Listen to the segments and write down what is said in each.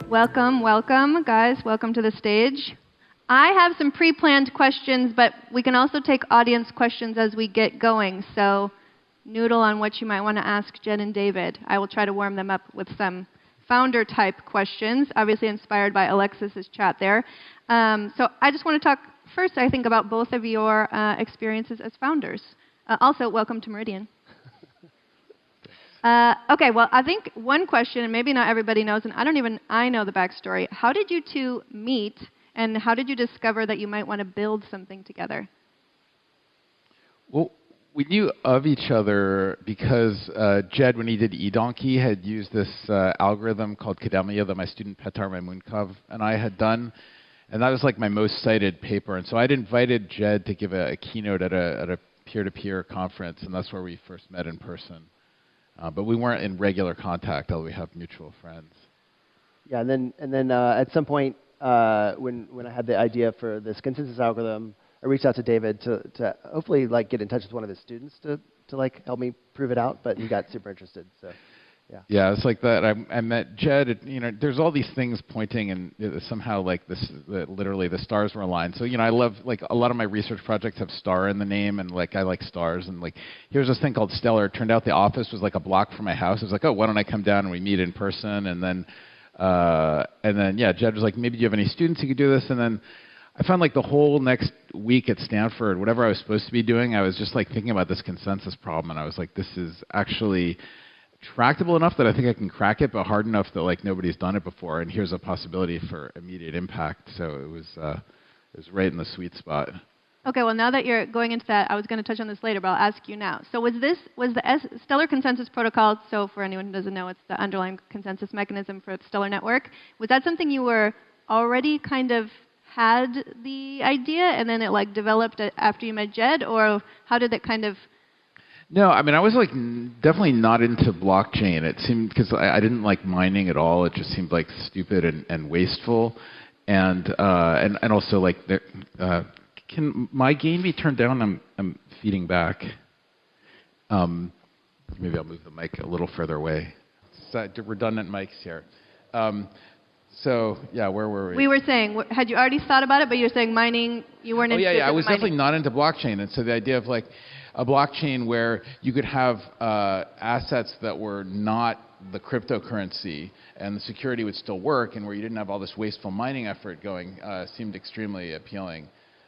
Welcome, welcome, guys. Welcome to the stage. I have some pre-planned questions, but we can also take audience questions as we get going. So noodle on what you might want to ask Jed and David. I will try to warm them up with some founder-type questions, obviously inspired by Alexis's chat there. So I just want to talk first, I think, about both of your experiences as founders. Also, welcome to Meridian. Okay, well, I think one question, and maybe not everybody knows, and I know the backstory. How did you two meet, and how did you discover that you might want to build something together? Well, we knew of each other because Jed, when he did eDonkey, had used this algorithm called Kademlia that my student Petar Maimunkov and I had done. And that was like my most cited paper. And so I'd invited Jed to give a keynote at a peer-to-peer conference, and that's where we first met in person. But we weren't in regular contact, although we have mutual friends. Yeah, and then at some point, when I had the idea for this consensus algorithm, I reached out to David to hopefully like get in touch with one of his students to like help me prove it out. But he got super interested. So. Yeah. Yeah, it's like that. I met Jed. There's all these things pointing, and somehow like this, literally the stars were aligned. So I love like a lot of my research projects have star in the name, and like I like stars. And like here's this thing called Stellar. It turned out the office was like a block from my house. It was like, oh, why don't I come down and we meet in person? And then yeah, Jed was like, maybe do you have any students who could do this? And then I found like the whole next week at Stanford, whatever I was supposed to be doing, I was just like thinking about this consensus problem, and I was like, this is actually tractable enough that I think I can crack it, but hard enough that like nobody's done it before, and here's a possibility for immediate impact. So it was right in the sweet spot. Okay, well now that you're going into that, I was going to touch on this later, but I'll ask you now. So was the Stellar Consensus Protocol, so for anyone who doesn't know, it's the underlying consensus mechanism for the Stellar Network. Was that something you were already kind of had the idea, and then it like developed after you met Jed, or how did it kind of? No, I mean, I was like definitely not into blockchain. It seemed, because I didn't like mining at all. It just seemed like stupid and wasteful, and also like can my gain be turned down? I'm feeding back. Maybe I'll move the mic a little further away. Redundant mics here. So yeah, where were we? We were saying, had you already thought about it, but you're saying mining, you weren't into. Yeah, I was mining. definitely not into blockchain, and so the idea of like a blockchain where you could have assets that were not the cryptocurrency and the security would still work, and where you didn't have all this wasteful mining effort going, seemed extremely appealing.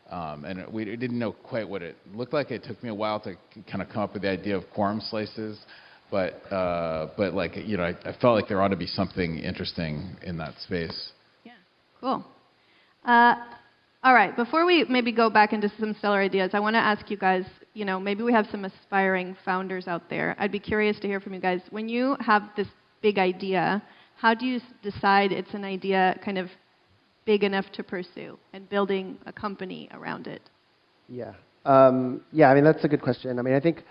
And we didn't know quite what it looked like. It took me a while to kind of come up with the idea of quorum slices, but like I felt like there ought to be something interesting in that space. Yeah, cool. All right, before we maybe go back into some stellar ideas, I want to ask you guys, maybe we have some aspiring founders out there. I'd be curious to hear from you guys. When you have this big idea, how do you decide it's an idea kind of big enough to pursue and building a company around it? Yeah. I mean, that's a good question. I mean, I think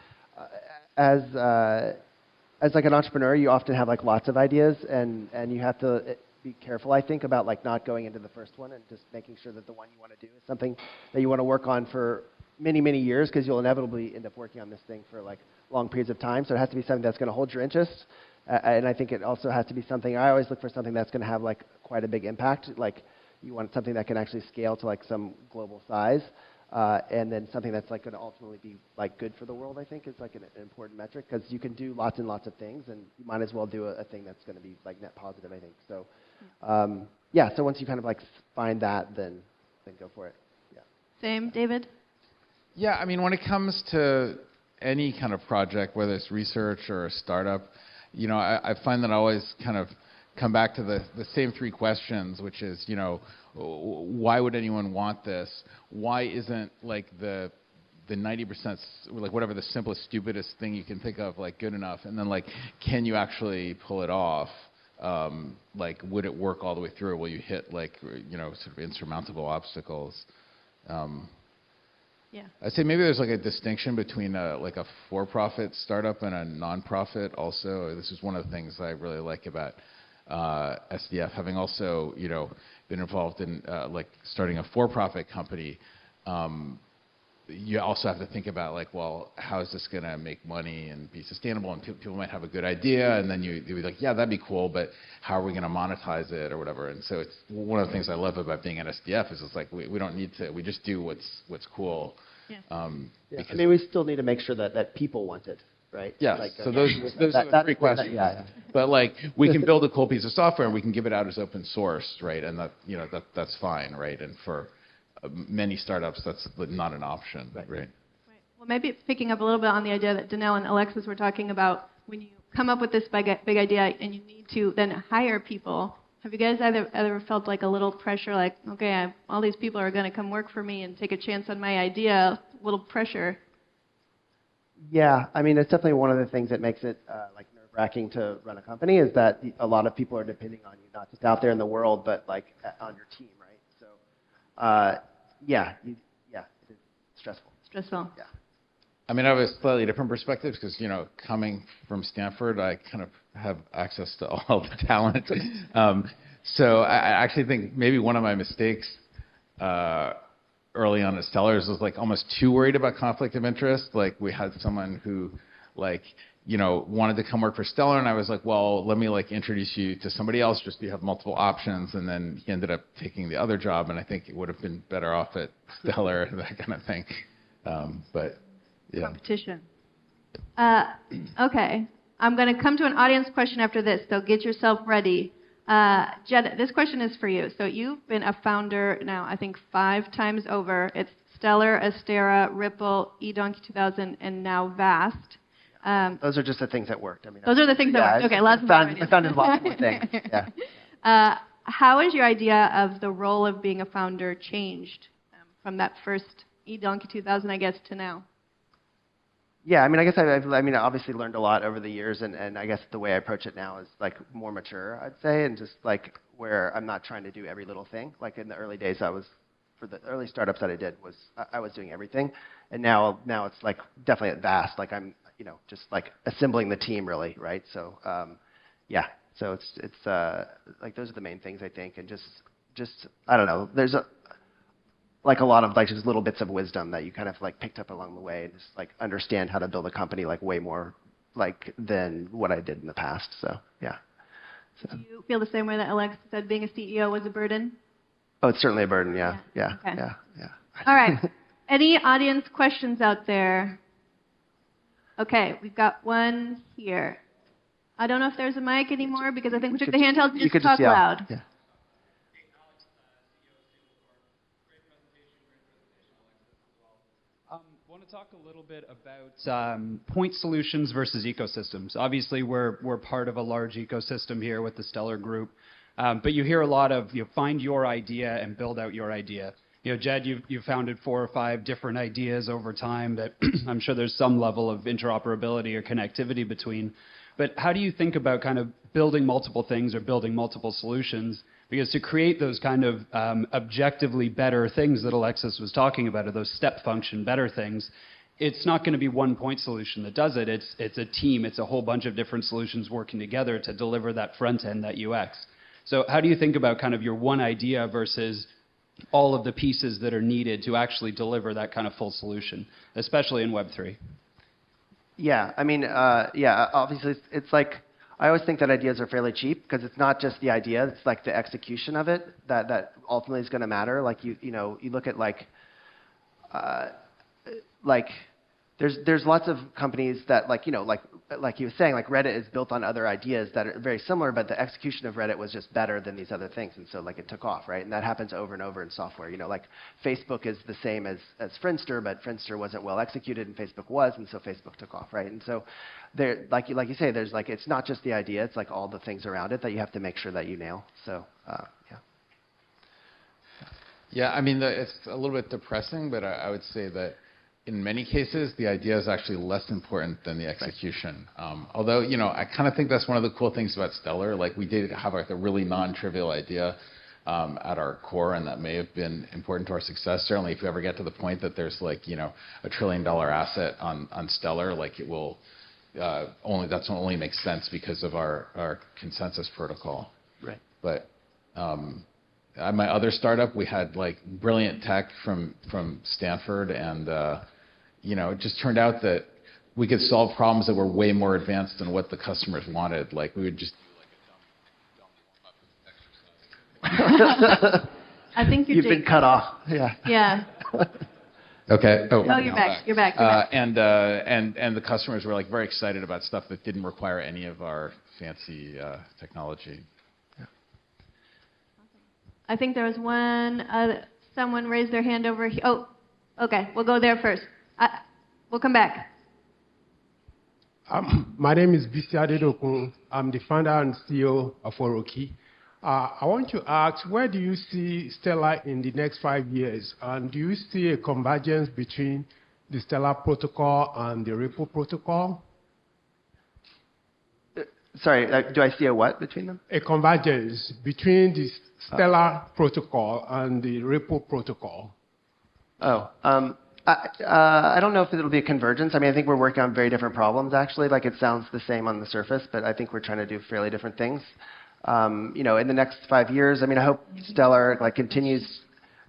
as like an entrepreneur, you often have like lots of ideas, and you have to be careful, I think, about like not going into the first one and just making sure that the one you want to do is something that you want to work on for many, many years, because you'll inevitably end up working on this thing for like long periods of time. So it has to be something that's going to hold your interest. And I think it also has to be something, I always look for something that's going to have like quite a big impact. Like you want something that can actually scale to like some global size. And then something that's like going to ultimately be like good for the world, I think, is like an important metric, because you can do lots and lots of things, and you might as well do a thing that's going to be like net positive, I think. So yeah, so once you kind of like find that, then go for it. Yeah. Same, David? Yeah, I mean, when it comes to any kind of project, whether it's research or a startup, I find that I always kind of come back to the same three questions, which is, why would anyone want this? Why isn't like the 90%, like whatever the simplest, stupidest thing you can think of, like good enough? And then like, can you actually pull it off? Like, would it work all the way through? Will you hit like, sort of insurmountable obstacles? Yeah. I'd say maybe there's like a distinction between like a for-profit startup and a non-profit also. This is one of the things I really like about SDF, having also, been involved in like starting a for-profit company. you also have to think about like, well, how is this going to make money and be sustainable? And people might have a good idea, and then you'd be like, yeah, that'd be cool, but how are we going to monetize it or whatever? And so it's one of the things I love about being at SDF is it's like we don't need to, we just do what's cool. Yeah. Yeah. I mean, we still need to make sure that people want it, right? Yes. Like, So those are the three questions. Yeah. But like we can build a cool piece of software and we can give it out as open source, right? And that's fine, right? And for many startups, that's not an option, right? Well, maybe picking up a little bit on the idea that Danelle and Alexis were talking about, when you come up with this big idea and you need to then hire people, have you guys ever felt like a little pressure, like, okay, all these people are going to come work for me and take a chance on my idea, a little pressure? Yeah, I mean, it's definitely one of the things that makes it like nerve-wracking to run a company is that a lot of people are depending on you, not just out there in the world, but like on your team, right? So, yeah, it is stressful. Stressful. Yeah. I mean, I have a slightly different perspective because, coming from Stanford, I kind of have access to all the talent. So I actually think maybe one of my mistakes early on at Stellar was like almost too worried about conflict of interest. Like we had someone who wanted to come work for Stellar, and I was like, well, let me introduce you to somebody else just so you have multiple options. And then he ended up taking the other job, and I think it would have been better off at Stellar, that kind of thing. But yeah. Competition. Okay. I'm going to come to an audience question after this, so get yourself ready. Jed, this question is for you. So you've been a founder now, I think, 5 times over. It's Stellar, Astera, Ripple, eDonkey 2000, and now Vast. Those are just the things that worked. I mean, those are the things that worked. Okay, lots of I founded lots more things. Yeah. How has your idea of the role of being a founder changed from that first eDonkey 2000, I guess, to now? Yeah, I mean, I guess I've obviously learned a lot over the years, and I guess the way I approach it now is more mature, I'd say, and just where I'm not trying to do every little thing. Like in the early days, for the early startups that I did, I was doing everything, and now it's definitely at Vast, I'm just assembling the team really, right? So yeah, so it's those are the main things I think, and just I don't know, there's a lot of just little bits of wisdom that you kind of picked up along the way, and just understand how to build a company way more than what I did in the past. So yeah. So. Do you feel the same way that Alex said being a CEO was a burden? Oh, it's certainly a burden. Yeah. Okay. Yeah. All right. Any audience questions out there? Okay, we've got one here. I don't know if there's a mic anymore because I think we took the handheld. Just talk loud. Yeah. I want to talk a little bit about point solutions versus ecosystems. Obviously, we're part of a large ecosystem here with the Stellar Group, but you hear a lot of find your idea and build out your idea. Jed, you've founded 4 or 5 different ideas over time that I'm sure there's some level of interoperability or connectivity between. But how do you think about kind of building multiple things or building multiple solutions? Because to create those kind of objectively better things that Alexis was talking about, or those step function better things, it's not going to be one point solution that does it. It's a team. It's a whole bunch of different solutions working together to deliver that front end, that UX. So how do you think about kind of your one idea versus all of the pieces that are needed to actually deliver that kind of full solution, especially in Web3? Yeah, I mean, obviously it's I always think that ideas are fairly cheap because it's not just the idea, it's the execution of it that ultimately is going to matter. You look at there's lots of companies that like you were saying, Reddit is built on other ideas that are very similar, but the execution of Reddit was just better than these other things, and so it took off, right? And that happens over and over in software. Facebook is the same as Friendster, but Friendster wasn't well executed, and Facebook was, and so Facebook took off, right? And so there, like you say, there's it's not just the idea, it's all the things around it that you have to make sure that you nail. So yeah. Yeah, I mean, it's a little bit depressing, but I would say that in many cases, the idea is actually less important than the execution. Although, I kind of think that's one of the cool things about Stellar. We did have a really non-trivial idea at our core, and that may have been important to our success. Certainly, if we ever get to the point that there's $1 trillion asset on Stellar, it will only makes sense because of our consensus protocol. Right. But at my other startup, we had like brilliant tech from Stanford, and it just turned out that we could solve problems that were way more advanced than what the customers wanted. Like we would just do like a dumb warm-up exercise. I think you've been cut off. Yeah. Yeah. Okay. Oh, no, you're back. You're back. And the customers were like very excited about stuff that didn't require any of our fancy technology. Yeah. I think there was someone raised their hand over here. Oh, okay. We'll go there first. We'll come back. My name is Bisi Adedokun. I'm the founder and CEO of Oroki. I want to ask, where do you see Stellar in the next 5 years? And do you see a convergence between the Stellar protocol and the Ripple protocol? Sorry, do I see a what between them? A convergence between the Stellar protocol and the Ripple protocol. I don't know if it'll be a convergence. I mean, I think we're working on very different problems, actually. Like, it sounds the same on the surface, but I think we're trying to do fairly different things. In the next 5 years, I mean, I hope Stellar continues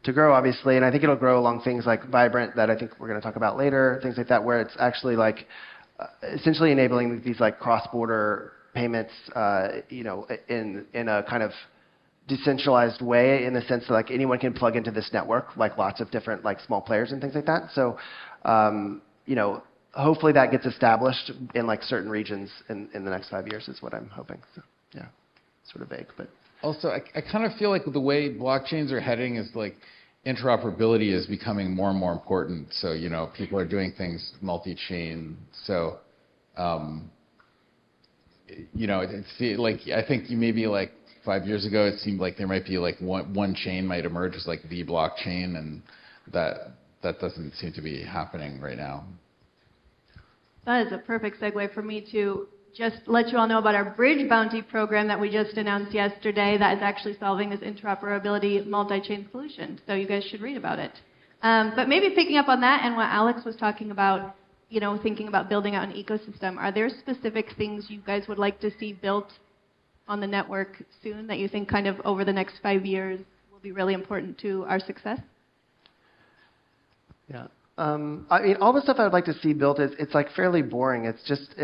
to grow, obviously, and I think it'll grow along things like Vibrant that I think we're going to talk about later, things like that, where it's actually essentially enabling these cross-border payments, in a kind of decentralized way, in the sense that anyone can plug into this network, lots of different small players and things like that. So, hopefully that gets established in certain regions in the next 5 years is what I'm hoping. So, yeah, sort of vague, but also I kind of feel like the way blockchains are heading is interoperability is becoming more and more important. So people are doing things multi-chain. So I think maybe 5 years ago, it seemed like there might be one chain might emerge as the blockchain, and that doesn't seem to be happening right now. That is a perfect segue for me to just let you all know about our Bridge Bounty program that we just announced yesterday that is actually solving this interoperability multi-chain solution. So you guys should read about it. But maybe picking up on that and what Alex was talking about, thinking about building out an ecosystem, are there specific things you guys would like to see built on the network soon that you think kind of over the next 5 years will be really important to our success? Yeah. I mean, all the stuff I would like to see built it's fairly boring. It's just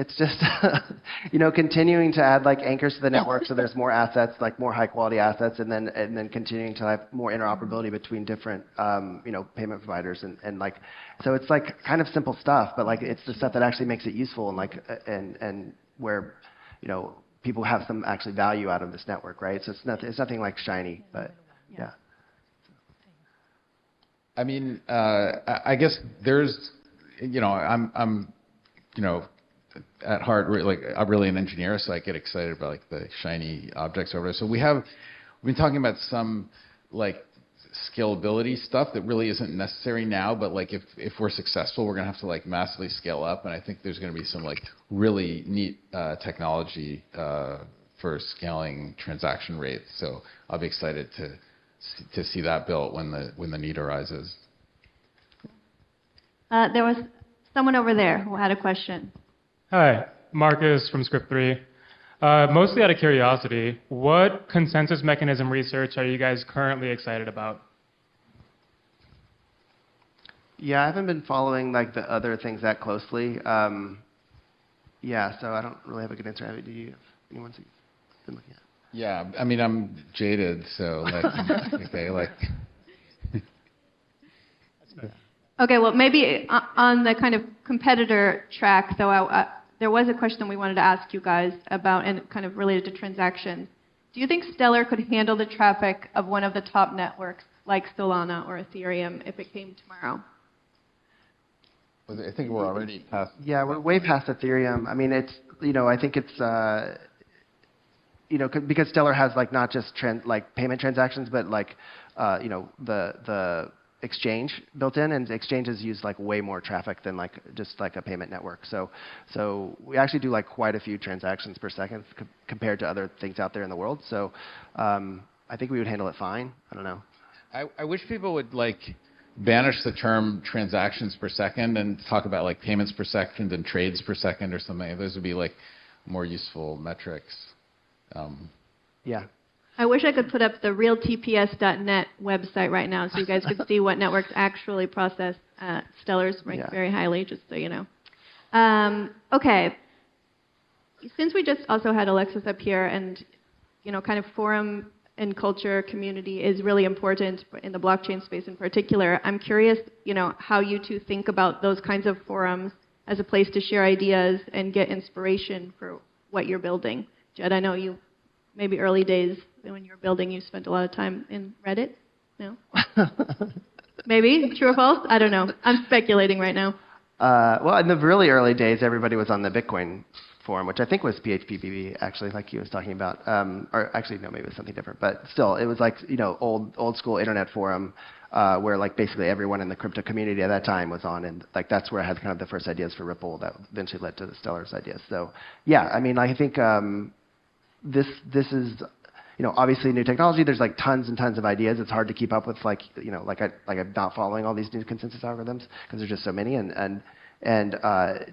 continuing to add anchors to the network so there's more assets, more high quality assets, and then continuing to have more interoperability between different payment providers and so it's kind of simple stuff, but it's the stuff that actually makes it useful and where people have some actually value out of this network, right? So it's nothing shiny, but yeah. I mean, I guess there's, I'm, at heart, I'm really an engineer, so I get excited about the shiny objects over there. So we've been talking about some scalability stuff that really isn't necessary now, but if we're successful, we're gonna have to massively scale up, and I think there's gonna be some really neat technology for scaling transaction rates. So I'll be excited to see that built when the need arises. There was someone over there who had a question. Hi, Marcus from Script3. Mostly out of curiosity, what consensus mechanism research are you guys currently excited about? Yeah, I haven't been following the other things that closely. Yeah, so I don't really have a good answer. Do you have anyone you've been looking at? Yeah, I mean, I'm jaded, so okay, Okay, well, maybe on the kind of competitor track, though, there was a question we wanted to ask you guys about, and kind of related to transactions. Do you think Stellar could handle the traffic of one of the top networks, like Solana or Ethereum, if it came tomorrow? I think we're already past. Yeah, we're way past Ethereum. I mean, it's I think it's because Stellar has not just payment transactions, but the exchange built in, and exchanges use way more traffic than just a payment network. So we actually do quite a few transactions per second compared to other things out there in the world. So I think we would handle it fine. I don't know. I wish people would banish the term transactions per second and talk about payments per second and trades per second or something. Those would be more useful metrics. Yeah. I wish I could put up the realtps.net website right now so you guys could see what networks actually process Stellars ranked very highly, just so you know. Okay. Since we just also had Alexis up here, and kind of forum and culture community is really important in the blockchain space in particular, I'm curious, how you two think about those kinds of forums as a place to share ideas and get inspiration for what you're building. Jed, I know you, maybe early days when you were building, you spent a lot of time in Reddit. No? Maybe? True or false? I don't know. I'm speculating right now. Well, in the really early days, everybody was on the Bitcoin forum, which I think was PHPBB, actually, like he was talking about. Or actually, no, maybe it was something different. But still, it was like, old school internet forum where like basically everyone in the crypto community at that time was on. And like that's where I had kind of the first ideas for Ripple that eventually led to the Stellars ideas. So yeah, I mean, I think this is, obviously new technology. There's like tons and tons of ideas. It's hard to keep up with like I'm not following all these new consensus algorithms because there's just so many. And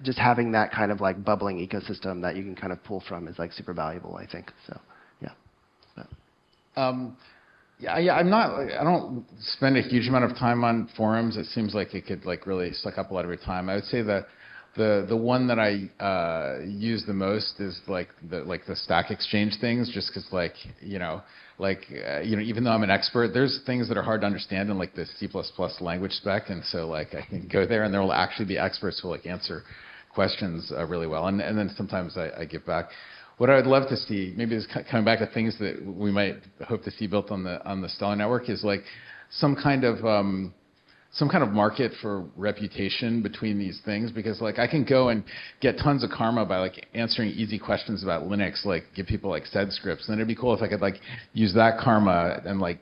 just having that kind of like bubbling ecosystem that you can kind of pull from is like super valuable, I think. So, yeah. I don't spend a huge amount of time on forums. It seems like it could like really suck up a lot of your time. I would say that the one that I use the most is like the Stack Exchange things, just because even though I'm an expert, there's things that are hard to understand in like the C++ language spec, and so like I can go there and there will actually be experts who like answer questions really well, and then sometimes I give back. What I would love to see, maybe is coming back to things that we might hope to see built on the Stellar network, is like some kind of market for reputation between these things, because like I can go and get tons of karma by like answering easy questions about Linux, like give people like sed scripts, and then it'd be cool if I could like use that karma and like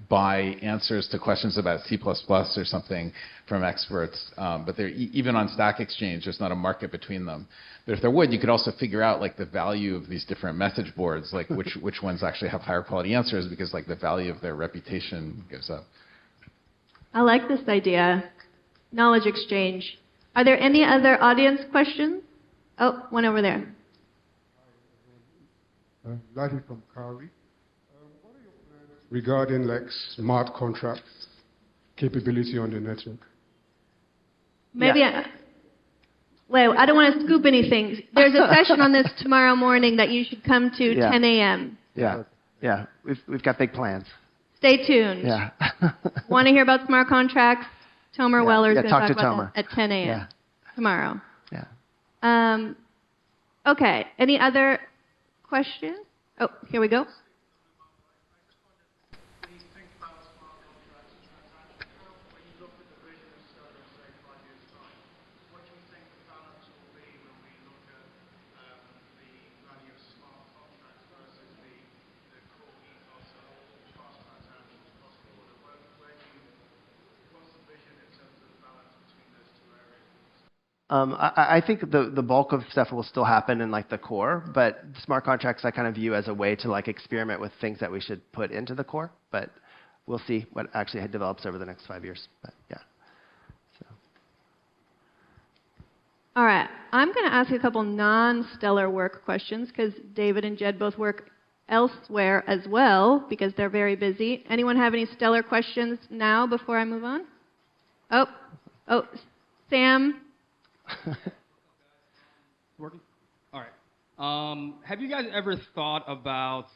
buy answers to questions about C++ or something from experts. But there, even on Stack Exchange, there's not a market between them. But if there would, you could also figure out like the value of these different message boards, like which ones actually have higher quality answers, because like the value of their reputation goes up. I like this idea. Knowledge exchange. Are there any other audience questions? Oh, one over there. Larry from Kawi. What are your plans regarding like smart contracts capability on the network? Maybe. Well, I don't want to scoop anything. There's a session on this tomorrow morning that you should come to, 10 a.m. Yeah. We've got big plans. Stay tuned. Yeah. Want to hear about smart contracts? Tomer Weller's going to talk about Tomer. that at 10 a.m. tomorrow. Yeah. Okay. Any other questions? Oh, here we go. I think the bulk of stuff will still happen in like the core, but smart contracts I kind of view as a way to like experiment with things that we should put into the core. But we'll see what actually develops over the next 5 years. But yeah. So. All right. I'm going to ask a couple non-Stellar work questions because David and Jed both work elsewhere as well because they're very busy. Anyone have any Stellar questions now before I move on? Oh, Sam. Working? All right. Have you guys ever thought about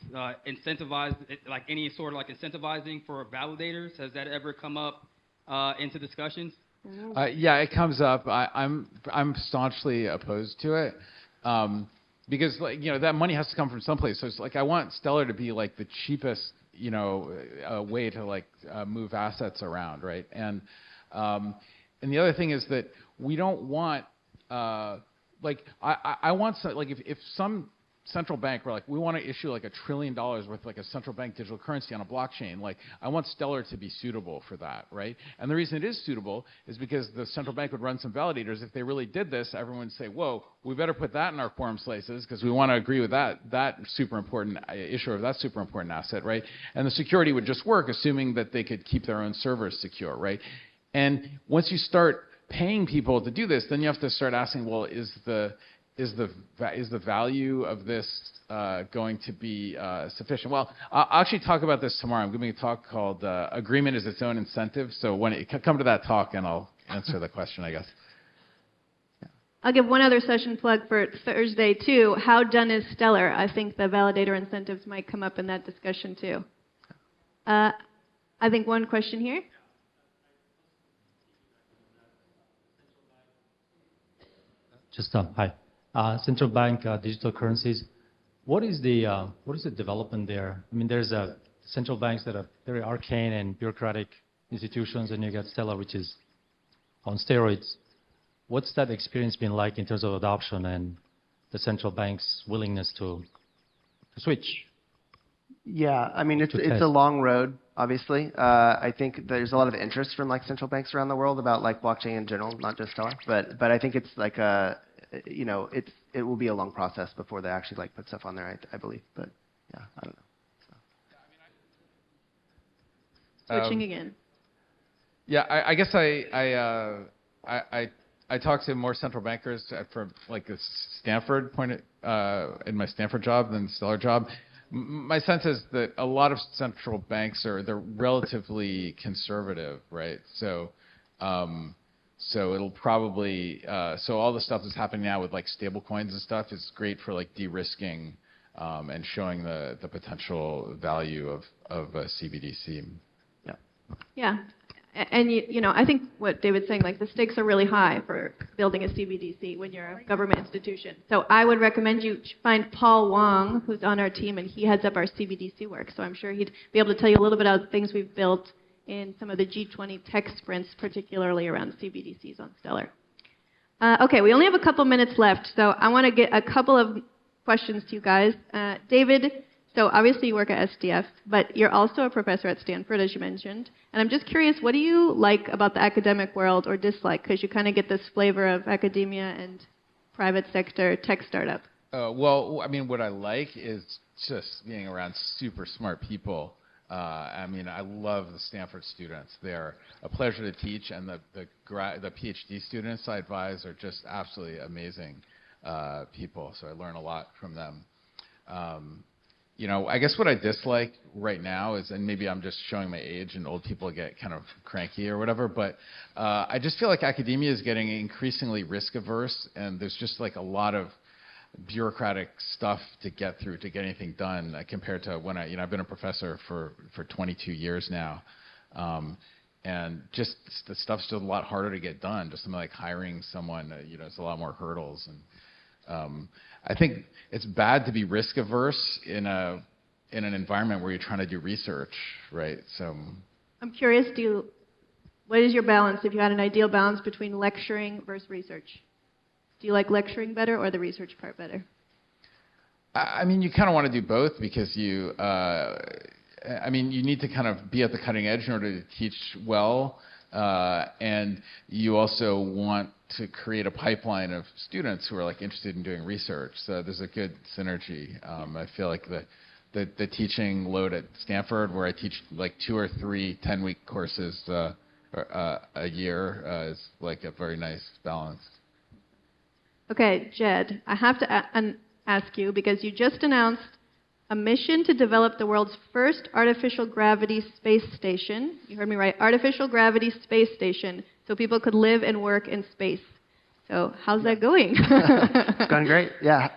any sort of like incentivizing for validators? Has that ever come up into discussions? Yeah, it comes up. I'm staunchly opposed to it because that money has to come from someplace. So it's like I want Stellar to be like the cheapest way to like move assets around, right? And the other thing is that we don't want I want if some central bank were like, we want to issue like $1 trillion worth like a central bank digital currency on a blockchain, like I want Stellar to be suitable for that, right? And the reason it is suitable is because the central bank would run some validators. If they really did this, everyone would say, whoa, we better put that in our quorum slices because we want to agree with that super important issuer of that super important asset, right? And the security would just work, assuming that they could keep their own servers secure, right? And once you start paying people to do this, then you have to start asking, well, is the is the value of this going to be sufficient? Well, I'll actually talk about this tomorrow. I'm giving a talk called "Agreement is Its Own Incentive." So when come to that talk, and I'll answer the question, I guess. I'll give one other session plug for Thursday too. How done is Stellar? I think the validator incentives might come up in that discussion too. I think one question here. Just hi. Central bank digital currencies. What is the development there? I mean, there's central banks that are very arcane and bureaucratic institutions, and you got Stellar, which is on steroids. What's that experience been like in terms of adoption and the central bank's willingness to switch? Yeah, I mean, it's a long road, obviously. I think there's a lot of interest from like central banks around the world about like blockchain in general, not just Stellar. But I think it's like it will be a long process before they actually like put stuff on there, I believe. But yeah, I don't know. Switching again. Yeah, I guess I talked to more central bankers from like the Stanford point in my Stanford job than the Stellar job. My sense is that a lot of central banks they're relatively conservative, right? So it'll probably so all the stuff that's happening now with like stablecoins and stuff is great for like de-risking and showing the potential value of a CBDC. Yeah. Yeah. And I think what David's saying, like the stakes are really high for building a CBDC when you're a government institution. So I would recommend you find Paul Wong, who's on our team, and he heads up our CBDC work. So I'm sure he'd be able to tell you a little bit about things we've built in some of the G20 tech sprints, particularly around CBDCs on Stellar. Okay, we only have a couple minutes left, so I want to get a couple of questions to you guys. David, so obviously you work at SDF, but you're also a professor at Stanford, as you mentioned. And I'm just curious, what do you like about the academic world or dislike? Because you kind of get this flavor of academia and private sector tech startup. Well, I mean, what I like is just being around super smart people. I mean, I love the Stanford students. They're a pleasure to teach, and the PhD students I advise are just absolutely amazing people. So I learn a lot from them. I guess what I dislike right now is, and maybe I'm just showing my age and old people get kind of cranky or whatever, but I just feel like academia is getting increasingly risk averse, and there's just like a lot of bureaucratic stuff to get through to get anything done compared to when I've been a professor for 22 years now. And just the stuff's just a lot harder to get done. Just something like hiring someone, it's a lot more hurdles. And I think it's bad to be risk averse in an environment where you're trying to do research, right? So I'm curious, what is your balance, if you had an ideal balance between lecturing versus research? Do you like lecturing better or the research part better? I mean, you kind of want to do both because you need to kind of be at the cutting edge in order to teach well. And you also want to create a pipeline of students who are like interested in doing research. So there's a good synergy. I feel like the teaching load at Stanford, where I teach like 2 or 3 10-week courses a year, is like a very nice balance. Okay, Jed, I have to ask you, because you just announced a mission to develop the world's first artificial gravity space station. You heard me right, artificial gravity space station, so people could live and work in space. So how's that going? It's going great. Yeah,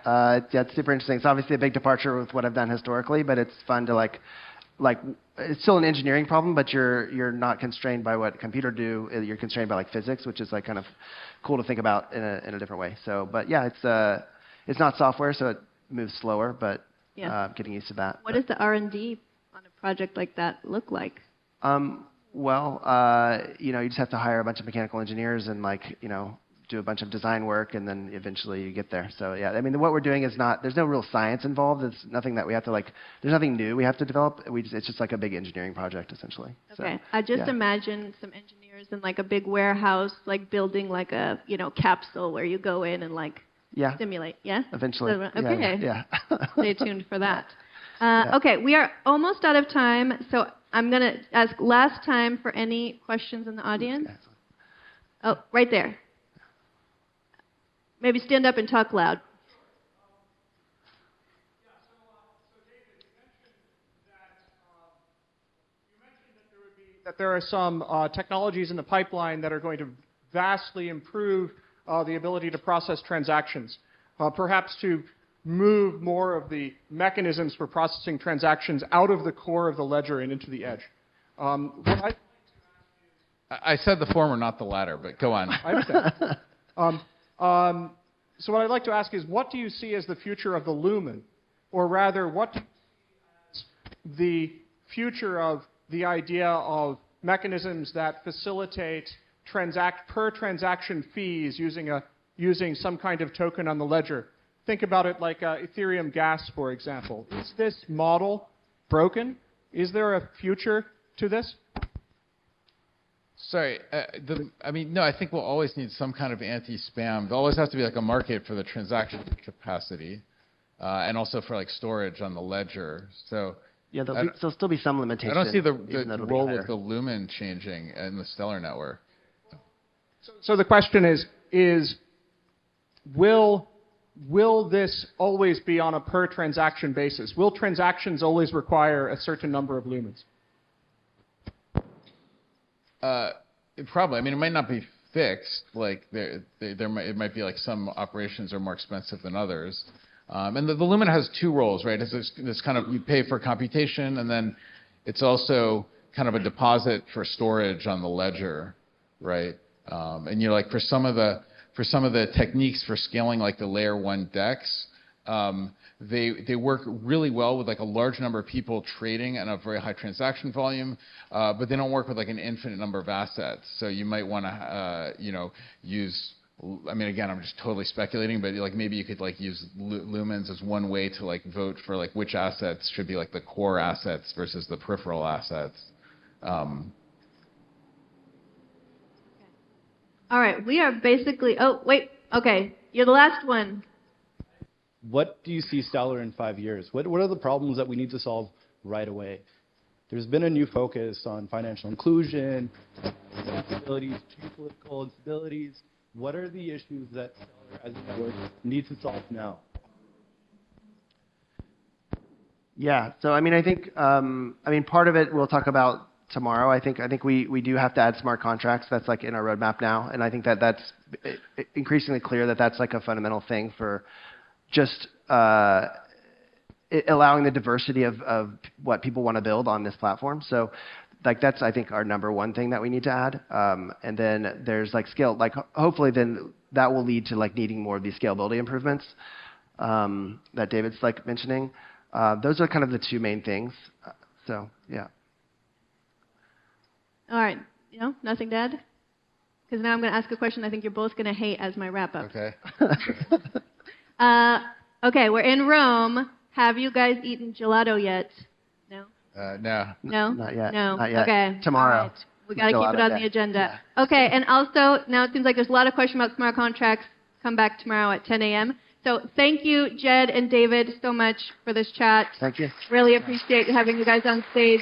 it's super interesting. It's obviously a big departure with what I've done historically, but it's fun to like it's still an engineering problem, but you're not constrained by what a computer do. You're constrained by like physics, which is like kind of cool to think about in a different way. So, but yeah, it's not software, so it moves slower, but getting used to that. What does the R&D on a project like that look like? Well, you just have to hire a bunch of mechanical engineers and do a bunch of design work, and then eventually you get there. So yeah, I mean, what we're doing is there's no real science involved. It's nothing that we have to there's nothing new we have to develop. It's just like a big engineering project, essentially. Okay, so, I just imagine some engineers in like a big warehouse, like building like a, capsule where you go in and simulate. Yeah? Eventually. Okay. Yeah. Stay tuned for that. Okay, we are almost out of time, so I'm going to ask last time for any questions in the audience. Oh, right there. maybe stand up and talk loud. That there are some technologies in the pipeline that are going to vastly improve the ability to process transactions, perhaps to move more of the mechanisms for processing transactions out of the core of the ledger and into the edge. I said the former, not the latter, but go on. I understand. So what I'd like to ask is, what do you see as the future of the Lumen? Or rather, what do you see as the future of the idea of mechanisms that facilitate per transaction fees using some kind of token on the ledger? Think about it like Ethereum gas, for example. Is this model broken? Is there a future to this? Sorry, no, I think we'll always need some kind of anti-spam. There always has to be like a market for the transaction capacity, and also for like storage on the ledger. So yeah, there'll still be some limitations. I don't see the role of the Lumen changing in the Stellar network. So the question is will this always be on a per transaction basis? Will transactions always require a certain number of lumens? Probably. I mean, it might not be fixed. Like it might be like some operations are more expensive than others. And the Lumen has two roles, right? It's kind of, you pay for computation, and then it's also kind of a deposit for storage on the ledger, right? And you're like, for some of the techniques for scaling like the layer 1 DEX, they work really well with like a large number of people trading and a very high transaction volume, but they don't work with like an infinite number of assets. So you might want to, use. I mean, again, I'm just totally speculating, but like maybe you could like use lumens as one way to like vote for like which assets should be like the core assets versus the peripheral assets. All right, we are basically. Oh wait, okay, you're the last one. What do you see Stellar in 5 years? What are the problems that we need to solve right away? There's been a new focus on financial inclusion, instabilities, geopolitical instabilities. What are the issues that Stellar as a network needs to solve now? Yeah, so I mean, I think part of it we'll talk about tomorrow. I think we do have to add smart contracts. That's like in our roadmap now, and I think that's increasingly clear that that's like a fundamental thing for just allowing the diversity of what people want to build on this platform. So like that's, I think, our number one thing that we need to add. And then there's like scale, like hopefully then that will lead to like needing more of these scalability improvements that David's like mentioning. Those are kind of the two main things. So yeah. All right, nothing to add? Because now I'm going to ask a question I think you're both going to hate as my wrap up. Okay. Okay, we're in Rome. Have you guys eaten gelato yet? No? No. No? Not yet. No. Not yet. Okay. Tomorrow. All right. We got to keep it on the agenda. Yeah. Okay, and also, now it seems like there's a lot of questions about smart contracts. Come back tomorrow at 10 a.m. So thank you, Jed and David, so much for this chat. Thank you. Really appreciate having you guys on stage.